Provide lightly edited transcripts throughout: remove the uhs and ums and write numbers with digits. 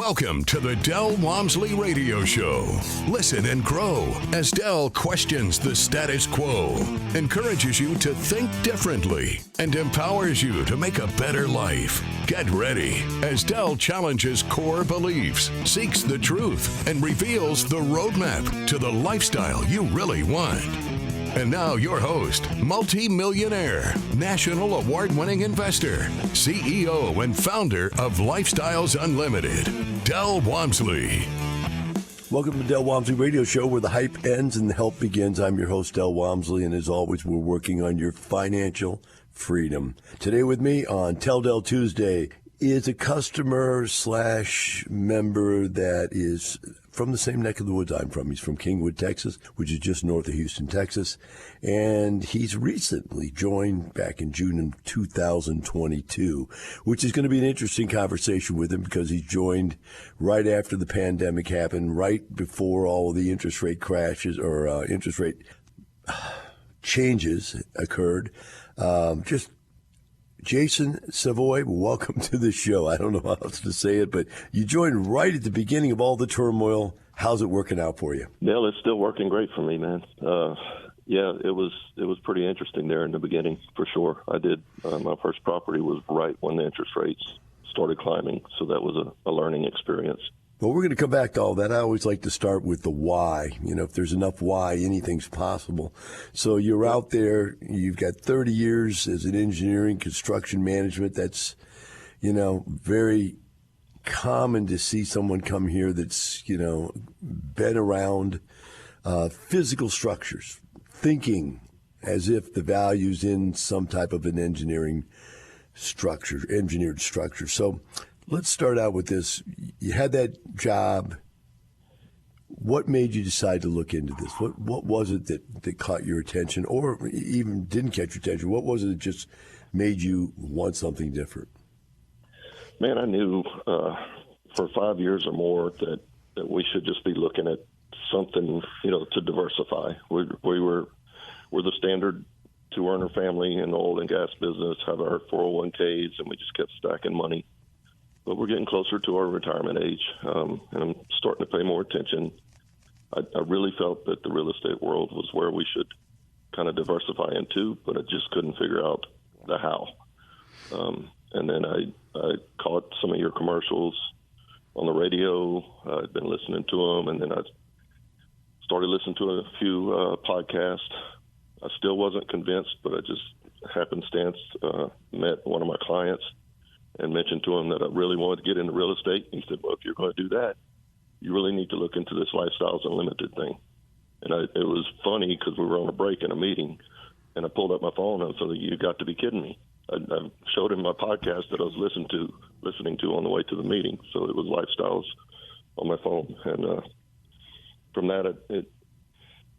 Welcome to the Del Walmsley Radio Show. Listen and grow as Del questions the status quo, encourages you to think differently, and empowers you to make a better life. Get ready as Del challenges core beliefs, seeks the truth, and reveals the roadmap to the lifestyle you really want. And now your host, multi-millionaire, national award-winning investor, CEO and founder of Lifestyles Unlimited, Del Walmsley. Welcome to the Del Walmsley Radio Show, where the hype ends and the help begins. I'm your host, Del Walmsley, and as always, we're working on your financial freedom. Today with me on Tell Del Tuesday is a customer / member that is from the same neck of the woods I'm from. He's from Kingwood, Texas, which is just north of Houston, Texas. And he's recently joined back in June of 2022, which is going to be an interesting conversation with him because he joined right after the pandemic happened, right before all of the interest rate crashes or interest rate changes occurred. Just Jason Savoy, welcome to the show. I don't know how else to say it, but you joined right at the beginning of all the turmoil. How's it working out for you? Well, it's still working great for me, man. Yeah, it was pretty interesting there in the beginning, for sure. I did. My first property was right when the interest rates started climbing, so that was a learning experience. Well, we're going to come back to all that. I always like to start with the why. You know, if there's enough why, anything's possible. So you're out there, you've got 30 years as an engineering, construction management. That's, you know, very common to see someone come here that's, you know, been around physical structures, thinking as if the value's in some type of an engineered structure. So let's start out with this. You had that job. What made you decide to look into this? What was it that caught your attention, or even didn't catch your attention? What was it that just made you want something different? Man, I knew for 5 years or more that we should just be looking at something, you know, to diversify. We're the standard two-earner family in the oil and gas business, have our 401ks, and we just kept stacking money. But we're getting closer to our retirement age, and I'm starting to pay more attention. I really felt that the real estate world was where we should kind of diversify into, but I just couldn't figure out the how. And then I caught some of your commercials on the radio. I'd been listening to them, and then I started listening to a few podcasts. I still wasn't convinced, but I just happenstance met one of my clients and mentioned to him that I really wanted to get into real estate. And he said, well, if you're going to do that, you really need to look into this Lifestyles Unlimited thing. And it was funny because we were on a break in a meeting, and I pulled up my phone and said, you got to be kidding me. I showed him my podcast that I was listening to on the way to the meeting. So it was Lifestyles on my phone. And from that, it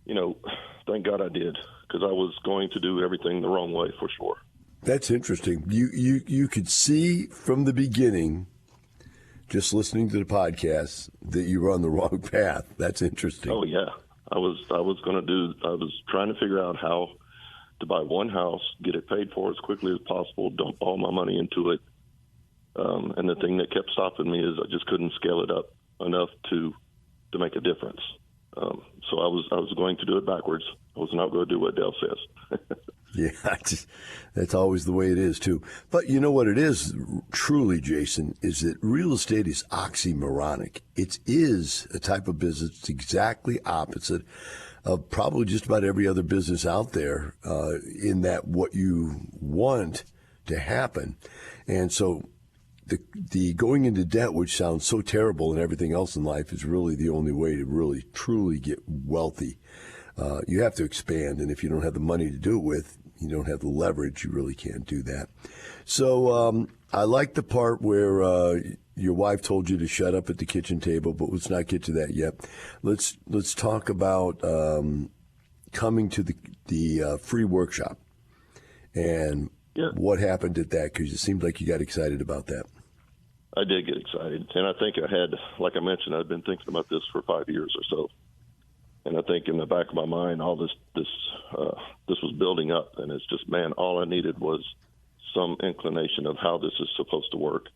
you know, thank God I did, because I was going to do everything the wrong way for sure. That's interesting. You could see from the beginning, just listening to the podcast, that you were on the wrong path. That's interesting. Oh yeah, I was trying to figure out how to buy one house, get it paid for as quickly as possible, dump all my money into it. And the thing that kept stopping me is I just couldn't scale it up enough to make a difference. So I was going to do it backwards. I was not going to do what Dale says. Yeah, that's always the way it is, too. But you know what it is, truly, Jason, is that real estate is oxymoronic. It is a type of business that's exactly opposite of probably just about every other business out there, in that what you want to happen. And so the going into debt, which sounds so terrible and everything else in life, is really the only way to really, truly get wealthy. You have to expand, and if you don't have the money to do it with, you don't have the leverage, you really can't do that. So I like the part where your wife told you to shut up at the kitchen table, but let's not get to that yet. Let's talk about coming to the free workshop and what happened at that, because it seemed like you got excited about that. I did get excited, and I think I had, like I mentioned, I'd been thinking about this for 5 years or so. And I think in the back of my mind, all this was building up, and it's just, man, all I needed was some inclination of how this is supposed to work.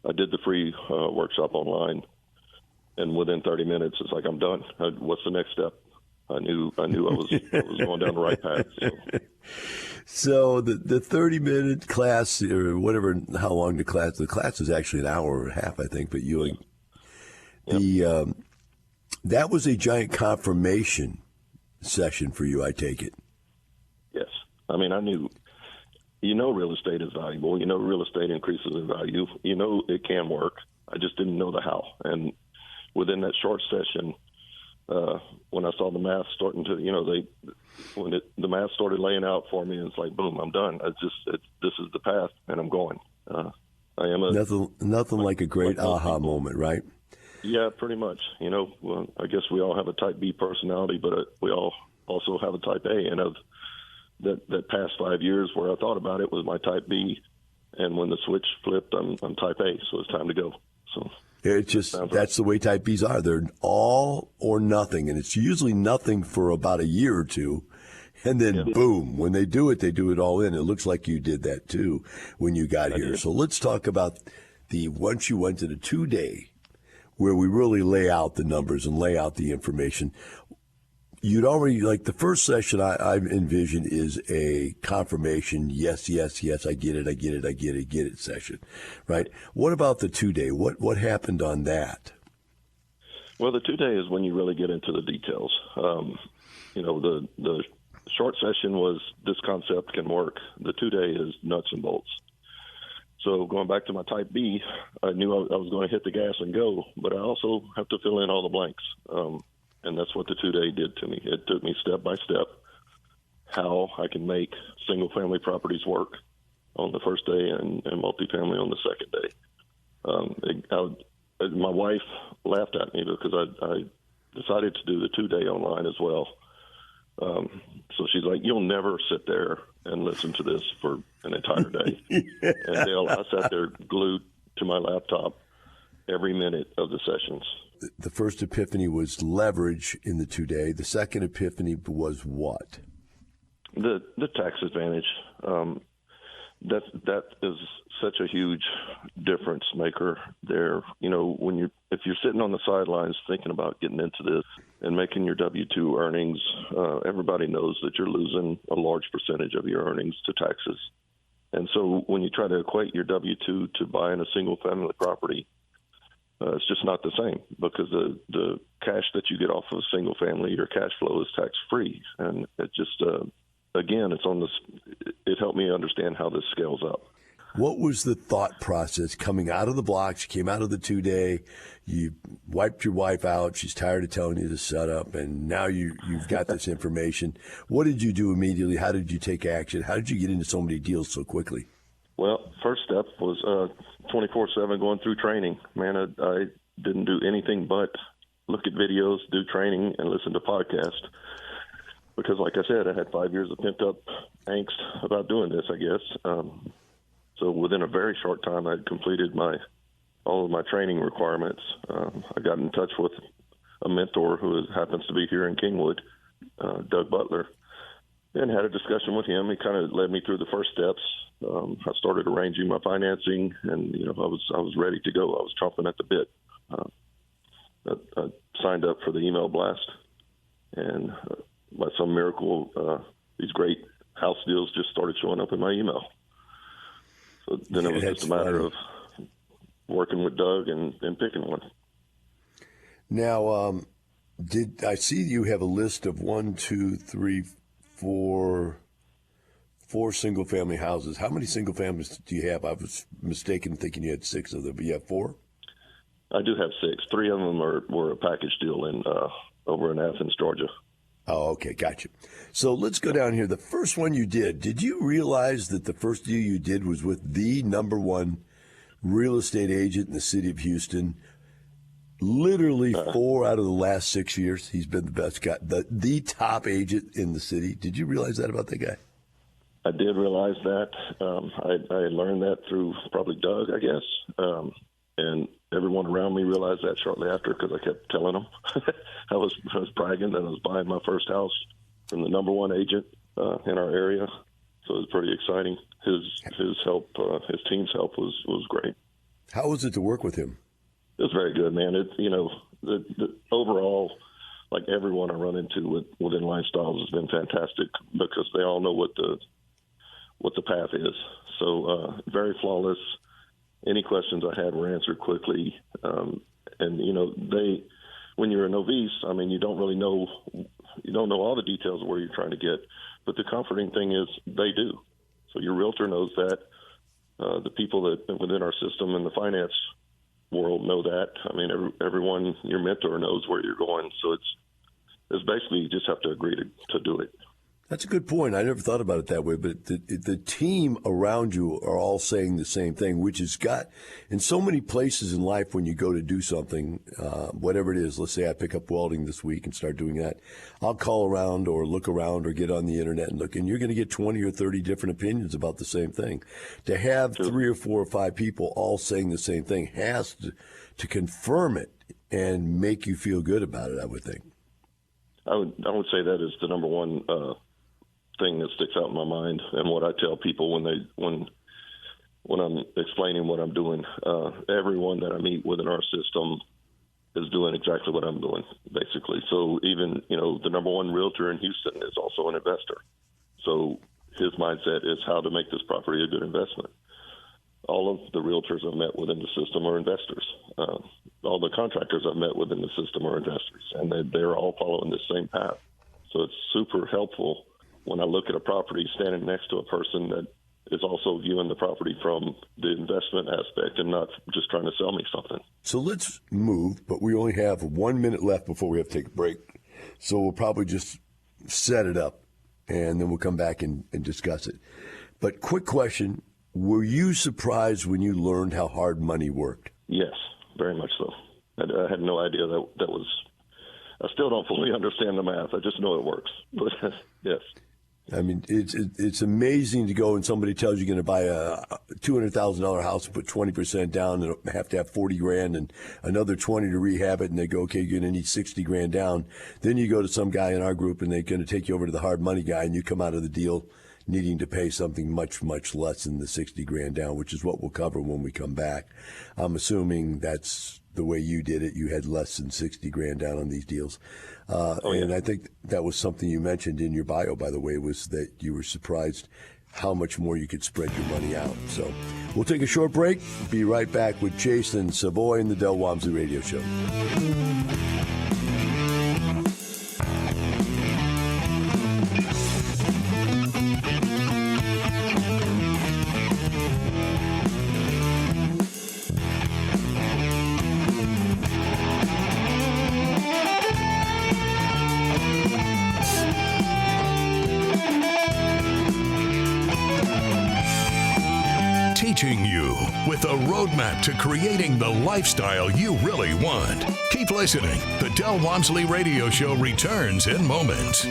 I did the free workshop online, and within 30 minutes, it's like, I'm done. What's the next step? I knew I was going down the right path. So the 30-minute class, or whatever, how long the class is actually an hour and a half, I think. But that was a giant confirmation session for you, I take it. Yes. I mean, I knew, real estate is valuable. Real estate increases in value. It can work. I just didn't know the how. And within that short session, when I saw the math starting to, the math started laying out for me, and it's like, boom, I'm done. This is the path, and I'm going. I am nothing like a great aha moment, right? Yeah, pretty much. Well, I guess we all have a type B personality, but we all also have a type A. And that past 5 years where I thought about it was my type B, and when the switch flipped, I'm type A, so it's time to go. So. It's just, that's the way type Bs are. They're all or nothing, and it's usually nothing for about a year or two, and then boom, when they do it all in. It looks like you did that too when you got here. So let's talk about once you went to the 2-day where we really lay out the numbers and lay out the information. You'd already, like the first session I envision is a confirmation, yes, I get it session, right? What about the 2-day? What happened on that? Well, the 2-day is when you really get into the details. The short session was this concept can work. The 2-day is nuts and bolts. So going back to my type B, I knew I was going to hit the gas and go, but I also have to fill in all the blanks. And that's what the 2-day did to me. It took me step by step how I can make single-family properties work on the first day and multifamily on the second day. My wife laughed at me because I decided to do the 2-day online as well. So she's like, you'll never sit there and listen to this for an entire day. And Dale, I sat there glued to my laptop every minute of the sessions. The first epiphany was leverage in the 2-day. The second epiphany was what? The tax advantage. That is such a huge difference maker there. If you're sitting on the sidelines thinking about getting into this and making your W-2 earnings, everybody knows that you're losing a large percentage of your earnings to taxes. And so when you try to equate your W-2 to buying a single-family property, it's just not the same because the cash that you get off of a single family, your cash flow is tax free, and it just again, it helped me understand how this scales up. What was the thought process coming out of the blocks? You came out of the 2-day, you wiped your wife out. She's tired of telling you to shut up, and now you've got this information. What did you do immediately? How did you take action? How did you get into so many deals so quickly? Well, first step was 24/7 going through training. Man, I didn't do anything but look at videos, do training, and listen to podcasts. Because, like I said, I had 5 years of pent-up angst about doing this, I guess. So within a very short time, I had completed all of my training requirements. I got in touch with a mentor who happens to be here in Kingwood, Doug Butler, and had a discussion with him. He kind of led me through the first steps. I started arranging my financing, and I was ready to go. I was chomping at the bit. I signed up for the email blast, and by some miracle, these great house deals just started showing up in my email. So then it was just a matter of working with Doug and picking one. Now, did I see you have a list of 4 single-family houses? How many single families do you have? I was mistaken thinking you had 6 of them, but you have 4? I do have 6. 3 of them were a package deal over in Athens, Georgia. Oh, okay, gotcha. So let's go down here. The first one you did you realize that the first deal you did was with the number 1 real estate agent in the city of Houston? Literally 4 out of the last 6 years, he's been the best guy, the top agent in the city. Did you realize that about that guy? I did realize that. I learned that through probably Doug, I guess. And everyone around me realized that shortly after because I kept telling them. I was bragging that I was buying my first house from the number 1 agent in our area. So it was pretty exciting. His help, his team's help was great. How was it to work with him? It was very good, man. The overall, like everyone I run into within Lifestyles has been fantastic because they all know what the path is. So very flawless. Any questions I had were answered quickly. And when you're a novice, I mean, you don't know all the details of where you're trying to get. But the comforting thing is they do. So your realtor knows that. The people that within our system in the finance world know that. I mean, everyone, your mentor knows where you're going. So it's basically you just have to agree to do it. That's a good point. I never thought about it that way, but the team around you are all saying the same thing, which has got in so many places in life when you go to do something, whatever it is. Let's say I pick up welding this week and start doing that. I'll call around or look around or get on the internet and look, and you're going to get 20 or 30 different opinions about the same thing. To have 3 or 4 or 5 people all saying the same thing has to confirm it and make you feel good about it, I would think. I would say that is the number one thing that sticks out in my mind, and what I tell people when I'm explaining what I'm doing. Everyone that I meet within our system is doing exactly what I'm doing, basically. So even the number one realtor in Houston is also an investor. So his mindset is how to make this property a good investment. All of the realtors I've met within the system are investors. All the contractors I've met within the system are investors, and they're all following the same path. So it's super helpful when I look at a property standing next to a person that is also viewing the property from the investment aspect and not just trying to sell me something. So let's move, but we only have 1 minute left before we have to take a break. So we'll probably just set it up, and then we'll come back and discuss it. But quick question, were you surprised when you learned how hard money worked? Yes, very much so. I had no idea that was – I still don't fully understand the math. I just know it works. But yes. I mean, it's amazing to go and somebody tells you you're going to buy a $200,000 house and put 20% down and have to have $40,000 and another 20 to rehab it, and they go, okay, you're going to need $60,000 down. Then you go to some guy in our group and they're going to take you over to the hard money guy, and you come out of the deal needing to pay something much, much less than the $60,000 down, which is what we'll cover when we come back. I'm assuming that's the way you did it. You had less than $60,000 down on these deals. And I think that was something you mentioned in your bio, by the way, was that you were surprised how much more you could spread your money out. So we'll take a short break. Be right back with Jason Savoy and the Del Walmsley Radio Show. Teaching you with a roadmap to creating the lifestyle you really want. Keep listening. The Del Walmsley Radio Show returns in moments.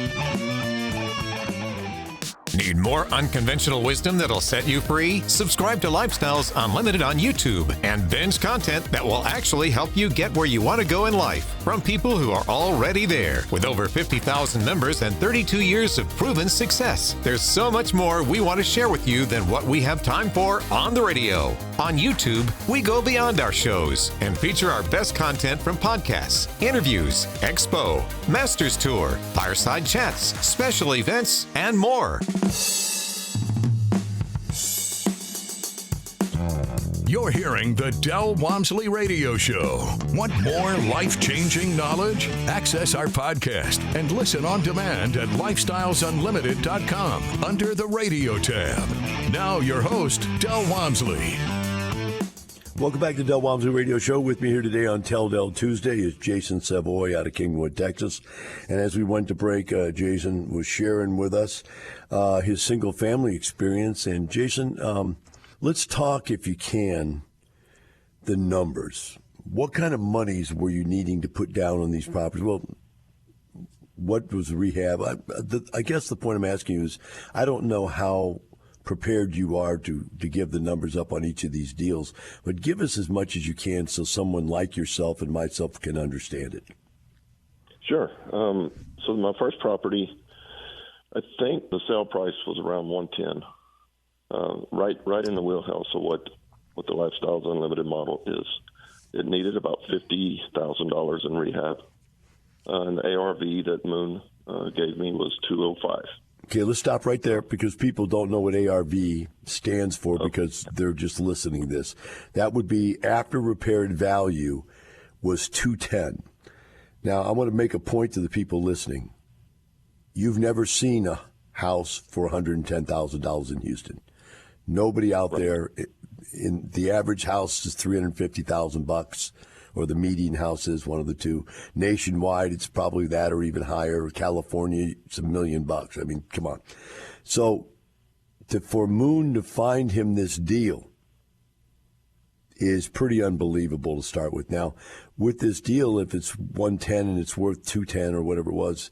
Need more unconventional wisdom that'll set you free? Subscribe to Lifestyles Unlimited on YouTube and binge content that will actually help you get where you want to go in life from people who are already there. With over 50,000 members and 32 years of proven success, there's so much more we want to share with you than what we have time for on the radio. On YouTube, we go beyond our shows and feature our best content from podcasts, interviews, expo, Masters Tour, fireside chats, special events, and more. You're hearing the Del Walmsley Radio Show. Want more life-changing knowledge? Access our podcast and listen on demand at lifestylesunlimited.com under the radio tab. Now your host, Del Walmsley. Welcome back to the Del Walmsley Radio Show. With me here today on Tell Del Tuesday is Jason Savoy out of Kingwood, Texas. And as we went to break, Jason was sharing with us his single-family experience. And Jason, let's talk, if you can, the numbers. What kind of monies were you needing to put down on these properties? Well, what was the rehab? I guess the point I'm asking you is I don't know how prepared you are to give the numbers up on each of these deals, but give us as much as you can so someone like yourself and myself can understand it. Sure. So my first property, I think the sale price was around 110, right in the wheelhouse of with the Lifestyles Unlimited model is it needed about $50,000 in rehab. And the ARV that Moon gave me was 205. Okay, let's stop right there because people don't know what ARV stands for because they're just listening to this. That would be after repaired value was 210. Now, I want to make a point to the people listening. You've never seen a house for $110,000 in Houston. Nobody out there. In the average house is $350,000, or the median house is one of the two. Nationwide, it's probably that or even higher. California, it's $1 million. I mean, come on. So, for Moon to find him this deal is pretty unbelievable to start with. Now, with this deal, if it's 110 and it's worth 210 or whatever it was,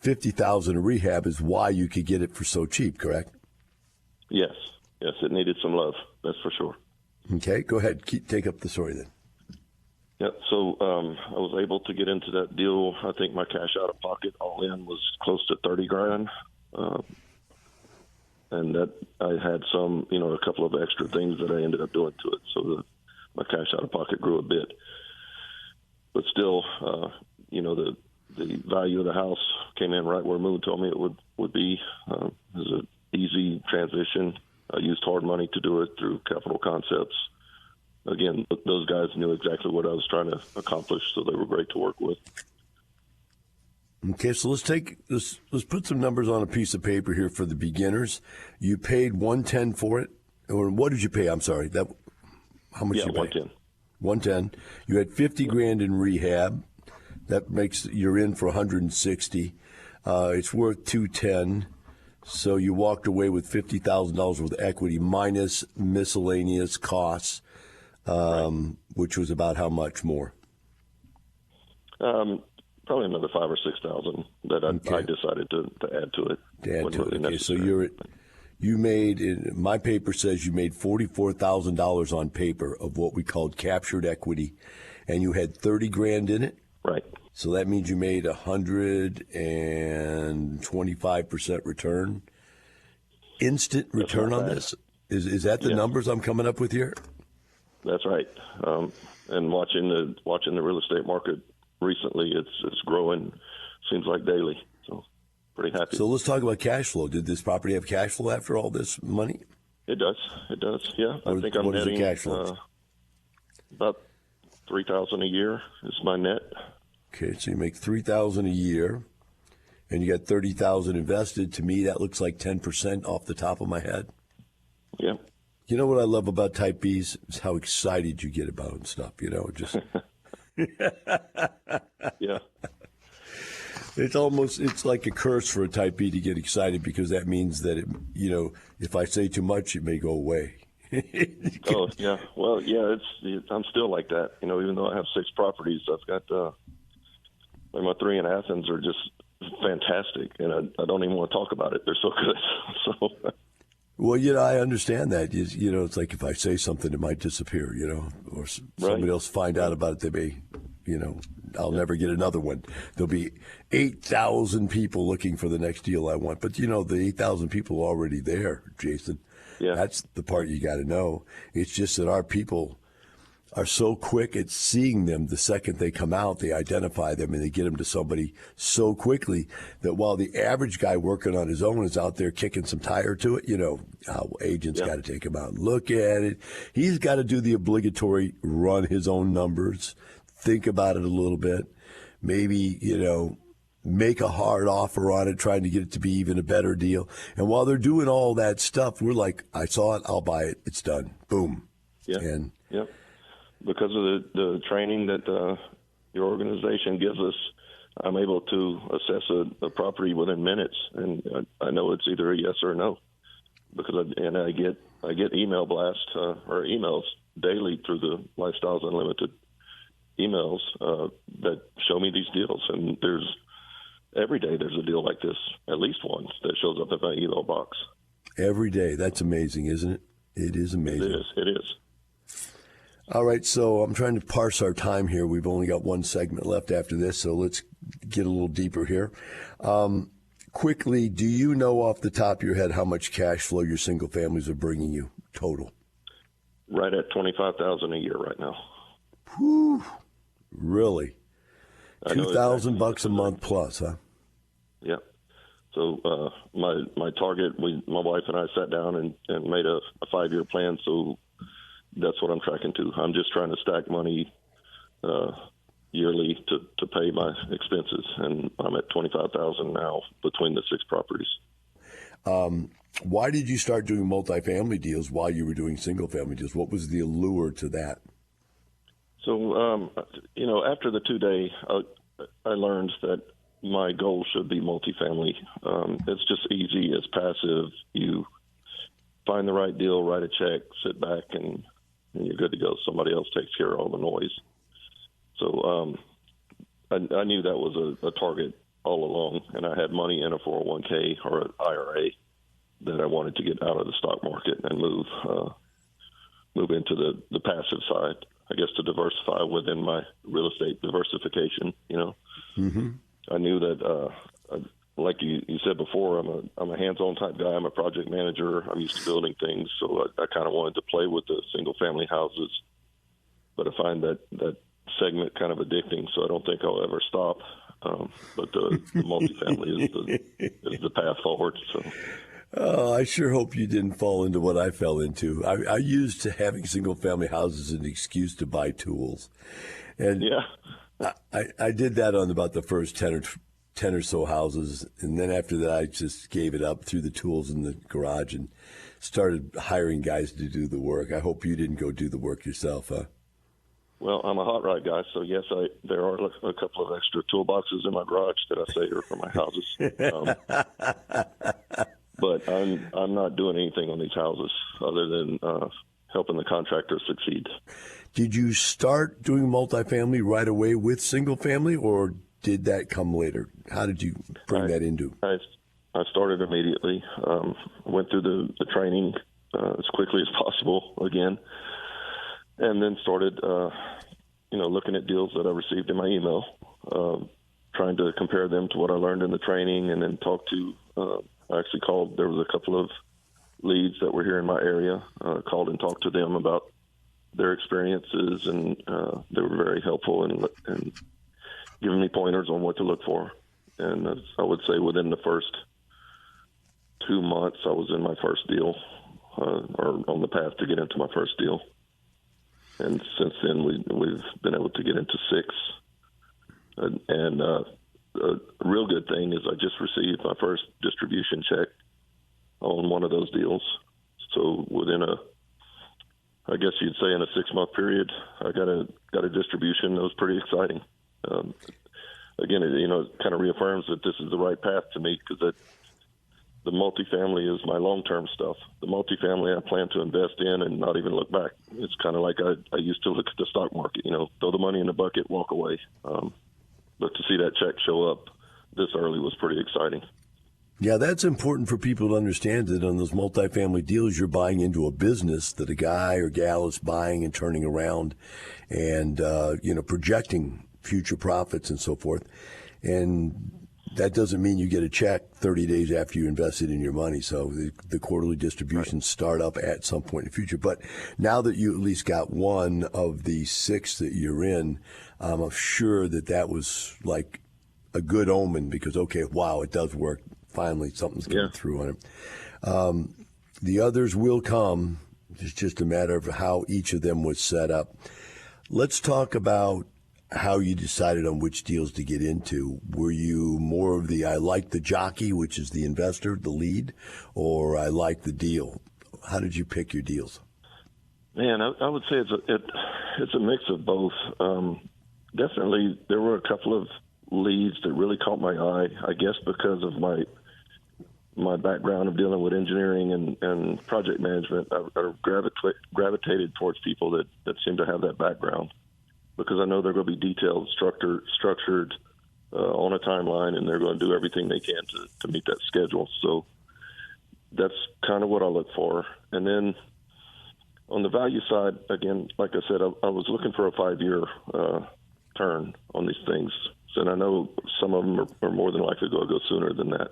$50,000 in rehab is why you could get it for so cheap, correct? Yes, it needed some love, that's for sure. Okay, go ahead. Take up the story then. Yeah, so I was able to get into that deal. I think my cash out of pocket all in was close to $30,000, and that I had some, a couple of extra things that I ended up doing to it. So my cash out of pocket grew a bit, but still, the value of the house came in right where Moon told me it would be. It was an easy transition. I used hard money to do it through Capital Concepts. Again, those guys knew exactly what I was trying to accomplish, so they were great to work with. Okay, so let's put some numbers on a piece of paper here for the beginners. You paid $110 for it, or what did you pay? I'm sorry, how much you paid? $110. You had $50,000 in rehab. That makes you're in for $160. It's worth $210. So you walked away with $50,000 worth of equity minus miscellaneous costs. Which was about how much more? Probably another $5,000 or $6,000 that I decided to add to it. Okay, so you made. My paper says you made $44,000 on paper of what we called captured equity, and you had $30,000 in it. Right. So that means you made 125% return. Instant return on this. Is that the numbers I'm coming up with here? That's right. And watching the real estate market recently, it's growing. Seems like daily. So pretty happy. So let's talk about cash flow. Did this property have cash flow after all this money? It does. Yeah. I think I'm netting cash flow? About $3,000 a year is my net. Okay, so you make $3,000 a year, and you got $30,000 invested. To me, that looks like 10% off the top of my head. Yeah. You know what I love about Type Bs is how excited you get about it and stuff. Just yeah. It's like a curse for a Type B to get excited because that means that if I say too much, it may go away. Oh yeah, well yeah, I'm still like that. Even though I have 6 properties, I've got my 3 in Athens are just fantastic, and I don't even want to talk about it. They're so good. So. Well, I understand that. It's like if I say something, it might disappear, or somebody else find out about it. They may, I'll never get another one. There'll be 8,000 people looking for the next deal I want. But, the 8,000 people are already there, Jason. Yeah. That's the part you got to know. It's just that our people are so quick at seeing them the second they come out, they identify them and they get them to somebody so quickly that while the average guy working on his own is out there kicking some tire to it, agents got to take him out and look at it. He's got to do the obligatory run his own numbers, think about it a little bit, maybe, make a hard offer on it, trying to get it to be even a better deal. And while they're doing all that stuff, we're like, I saw it, I'll buy it, it's done. Boom. Yeah. Yep. Because of the training that your organization gives us, I'm able to assess a property within minutes, and I know it's either a yes or a no. Because I get email blasts or emails daily through the Lifestyles Unlimited emails that show me these deals, and every day there's a deal like this, at least one that shows up in my email box. Every day. That's amazing, isn't it? It is amazing. It is. All right, so I'm trying to parse our time here. We've only got one segment left after this, so let's get a little deeper here. Quickly, do you know off the top of your head how much cash flow your single families are bringing you total? right at $25,000 a year right now. Whew. Really? $2,000 exactly. a month plus, huh? Yeah. So my target, my wife and I sat down and made a 5-year plan. So that's what I'm tracking to. I'm just trying to stack money yearly to pay my expenses, and I'm at $25,000 now between the 6 properties. Why did you start doing multifamily deals while you were doing single family deals? What was the allure to that? So, after the 2-day, I learned that my goal should be multifamily. It's just easy. It's passive. You find the right deal, write a check, sit back, and you're good to go. Somebody else takes care of all the noise. So I knew that was a target all along, and I had money in a 401k or an IRA that I wanted to get out of the stock market and move into the passive side, I guess, to diversify within my real estate diversification. Mm-hmm. I knew that, like you said before, I'm a hands-on type guy. I'm a project manager. I'm used to building things, so I kind of wanted to play with the single-family houses. But I find that segment kind of addicting, so I don't think I'll ever stop. But the multifamily is the path forward. So. Oh, I sure hope you didn't fall into what I fell into. I used having single-family houses as an excuse to buy tools. And yeah. I did that on about the first 10 or so houses, and then after that I just gave it up, threw the tools in the garage, and started hiring guys to do the work. I hope you didn't go do the work yourself, huh? Well, I'm a hot rod guy, so yes, there are a couple of extra toolboxes in my garage that I say are for my houses. But I'm not doing anything on these houses other than helping the contractor succeed. Did you start doing multifamily right away with single family, or did that come later? How did you bring that into? I started immediately. Went through the training as quickly as possible again, and then started looking at deals that I received in my email, trying to compare them to what I learned in the training, and then talk to. I actually called. There was a couple of leads that were here in my area. Called and talked to them about their experiences, and they were very helpful in giving me pointers on what to look for. And I would say within the first 2 months, I was in my first deal, or on the path to get into my first deal. And since then, we've been able to get into 6. And a real good thing is I just received my first distribution check on one of those deals. So within I guess you'd say in a 6-month period, I got a distribution that was pretty exciting. Again, it kind of reaffirms that this is the right path to me, because the multifamily is my long-term stuff. The multifamily I plan to invest in and not even look back. It's kind of like I used to look at the stock market, throw the money in the bucket, walk away. But to see that check show up this early was pretty exciting. Yeah, that's important for people to understand, that on those multifamily deals, you're buying into a business that a guy or gal is buying and turning around and, projecting future profits and so forth. And that doesn't mean you get a check 30 days after you invested in your money. So the quarterly distributions start up at some point in the future. But now that you at least got one of the 6 that you're in, I'm sure that was like a good omen, because, okay, wow, it does work. Finally, something's coming through on it. The others will come. It's just a matter of how each of them was set up. Let's talk about how you decided on which deals to get into. Were you more of the I like the jockey, which is the investor, the lead, or I like the deal? How did you pick your deals? Man, I would say it's a mix of both. Definitely, there were a couple of leads that really caught my eye, I guess because of my background of dealing with engineering and project management. I gravitated towards people that seem to have that background, because I know they're going to be detailed, structured on a timeline, and they're going to do everything they can to meet that schedule. So that's kind of what I look for. And then on the value side, again, like I said, I was looking for a 5-year turn on these things. And I know some of them are more than likely going to go sooner than that.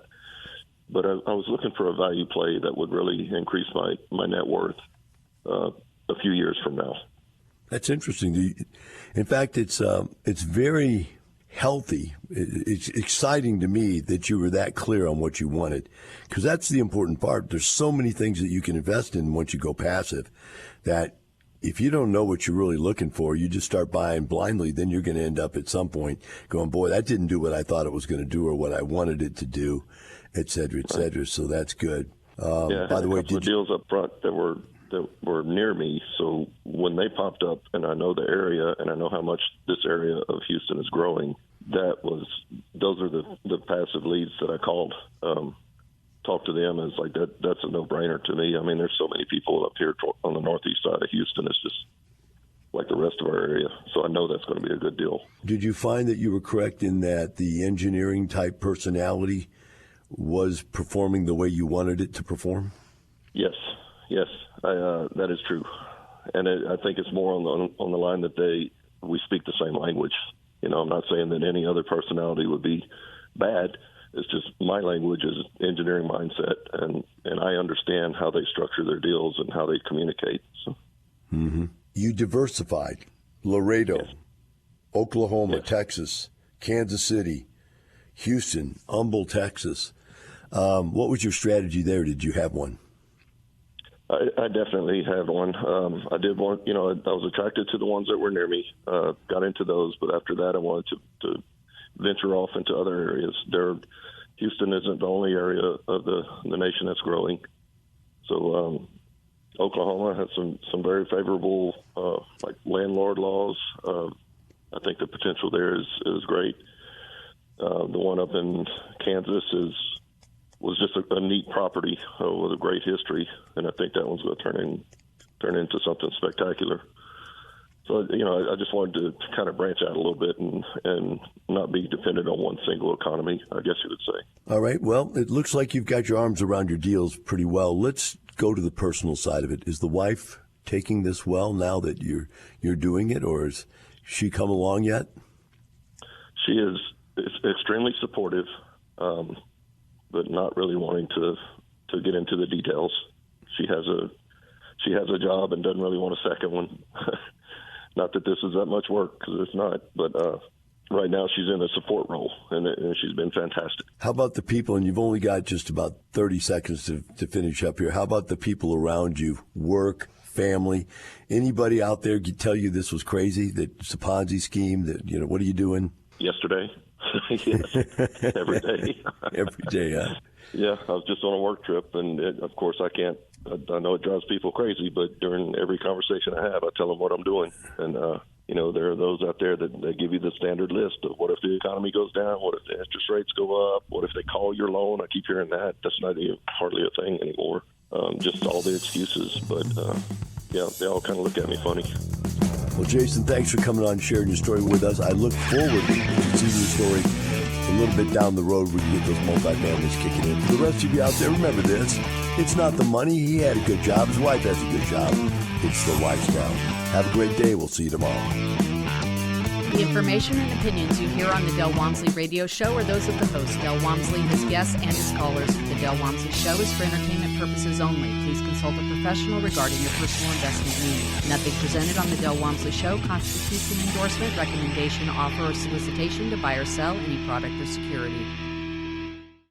But I was looking for a value play that would really increase my net worth. a few years from now. That's interesting. In fact, it's very healthy. It's exciting to me that you were that clear on what you wanted, because that's the important part. There's so many things that you can invest in once you go passive that if you don't know what you're really looking for, you just start buying blindly, then you're going to end up at some point going, boy, that didn't do what I thought it was going to do or what I wanted it to do, et cetera, et cetera. So that's good. By the way, did deals up front that were near me. So when they popped up, and I know the area, and I know how much this area of Houston is growing, those are the passive leads that I called. Talk to them is like that's a no-brainer to me. I mean, there's so many people up here on the northeast side of Houston. It's just like the rest of our area. So I know that's going to be a good deal. Did you find that you were correct in that the engineering type personality was performing the way you wanted it to perform? Yes, that is true. And I think it's more on the line that we speak the same language. You know, I'm not saying that any other personality would be bad. It's just my language is engineering mindset, and I understand how they structure their deals and how they communicate. So. Mm-hmm. You diversified. Laredo, yes. Oklahoma, yes. Texas, Kansas City, Houston, Humble, Texas. What was your strategy there? Did you have one? I definitely had one. I did one. You know, I was attracted to the ones that were near me. Got into those, but after that, I wanted to venture off into other areas. Houston isn't the only area of the nation that's growing. So Oklahoma has some very favorable like landlord laws. I think the potential there is great. The one up in Kansas was just a neat property with a great history, and I think that one's going to turn into something spectacular. So, you know, I just wanted to kind of branch out a little bit and not be dependent on one single economy, I guess you would say. All right. Well, it looks like you've got your arms around your deals pretty well. Let's go to the personal side of it. Is the wife taking this well now that you're doing it, or has she come along yet? She is extremely supportive, but not really wanting to get into the details. She has a job and doesn't really want a second one. Not that this is that much work, because it's not, but right now she's in a support role, and she's been fantastic. How about the people, and you've only got just about 30 seconds to finish up here, how about the people around you, work, family, anybody out there tell you this was crazy, that it's a Ponzi scheme, that, you know, what are you doing? Yesterday. Yes, every day. Every day, huh? Yeah, I was just on a work trip, and of course I know it drives people crazy, but during every conversation I have, I tell them what I'm doing. And, you know, there are those out there that they give you the standard list of what if the economy goes down, what if the interest rates go up, what if they call your loan. I keep hearing that. That's not hardly a thing anymore. Just all the excuses. But, yeah, they all kind of look at me funny. Well, Jason, thanks for coming on and sharing your story with us. I look forward to seeing your story a little bit down the road. We can get those multifamilies kicking in. For the rest of you out there, remember this. It's not the money. He had a good job. His wife has a good job. It's the lifestyle. Have a great day. We'll see you tomorrow. The information and opinions you hear on the Del Walmsley radio show are those of the host, Del Walmsley, his guests, and his callers. The Del Walmsley show is for entertainment purposes only. Please consult a professional regarding your personal investment needs. Nothing presented on the Del Walmsley show constitutes an endorsement, recommendation, offer, or solicitation to buy or sell any product or security.